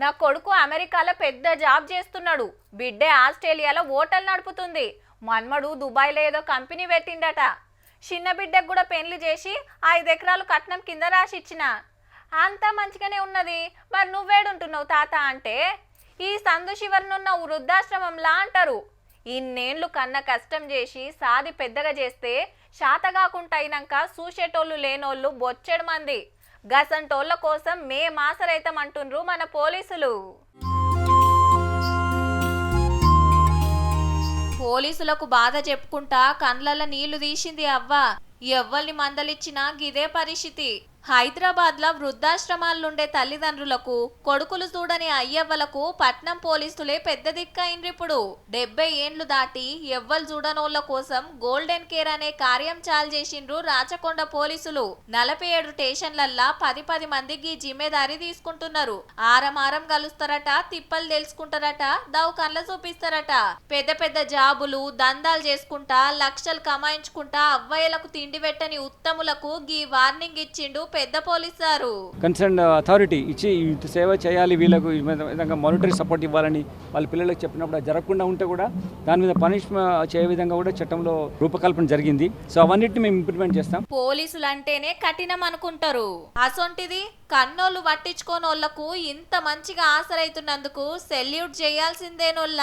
నా కొడుకు అమెరికాలో పెద్ద జాబ్ చేస్తున్నాడు. బిడ్డే ఆస్ట్రేలియాలో హోటల్ నడుపుతుంది. మన్మడు దుబాయ్లో ఏదో కంపెనీ పెట్టిండట. చిన్న బిడ్డకు కూడా పెళ్లి చేసి 5 ఎకరాలు కట్నం కింద రాసిచ్చిన. అంతా మంచిగానే ఉన్నది. మరి నువ్వేడుంటున్నావు తాత అంటే, ఈ సందు శివర్నున్న వృద్ధాశ్రమంలా అంటారు. ఇన్నేళ్లు కన్న కష్టం చేసి సాది పెద్దగా చేస్తే శాతగాకుంట అయినాక చూసేటోళ్ళు లేనోళ్ళు బొచ్చెడు మంది. గసంటోళ్ళ కోసం మాసరైతామంటుండ్రు మన పోలీసులు. పోలీసులకు బాధ చెప్పుకుంటా కండ్లల్ల నీళ్లు తీసింది అవ్వ. ఎవ్వల్ని మందలిచ్చినా గిదే పరిస్థితి. హైదరాబాద్ లో వృద్ధాశ్రమాలుండే తల్లిదండ్రులకు కొడుకులు చూడని అయ్యవ్వలకు పట్నం పోలీసులే పెద్ద దిక్కైండ్రిప్పుడు. 70 ఏండ్లు దాటి ఎవ్వలు చూడనోళ్ల కోసం గోల్డెన్ కేర్ అనే కార్యం చాలు చేసిండ్రు రాచకొండ పోలీసులు. 47 స్టేషన్లల్లా 10 మందికి జిమ్మేదారీ తీసుకుంటున్నారు. ఆరం కలుస్తారట, తిప్పలు తెలుసుకుంటారట, దౌకన్ల చూపిస్తారట. పెద్ద జాబులు దందాలు చేసుకుంటా లక్షలు కమాయించుకుంటా అవ్వయ్యలకు తిండి పెట్టని ఉత్తములకు గీ వార్నింగ్ ఇచ్చిండు పెద్ద పోలీసారు. కన్సర్న్ అథారిటీ ఇచ్చి సేవ చేయాలి, వీళ్ళకు ఈ విధంగా మానిటరీ సపోర్ట్ ఇవ్వాలని వాళ్ళ పిల్లలకు చెప్పినప్పుడు అది జరగకుండా ఉంటే కూడా దాని మీద పనిష్మెంట్ చేయ విధంగా కూడా చట్టంలో రూపకల్పన జరిగింది. సో అవన్నిటిని మేము ఇంప్లిమెంట్ చేస్తాం. పోలీసులు అంటేనే కఠినం అనుకుంటారు. అసొంటిది కన్నోళ్ళు పట్టించుకోనోళ్లకు ఇంత మంచిగా ఆసరైతున్నందుకు సెల్యూట్ చేయాల్సిందేనోళ్ళ.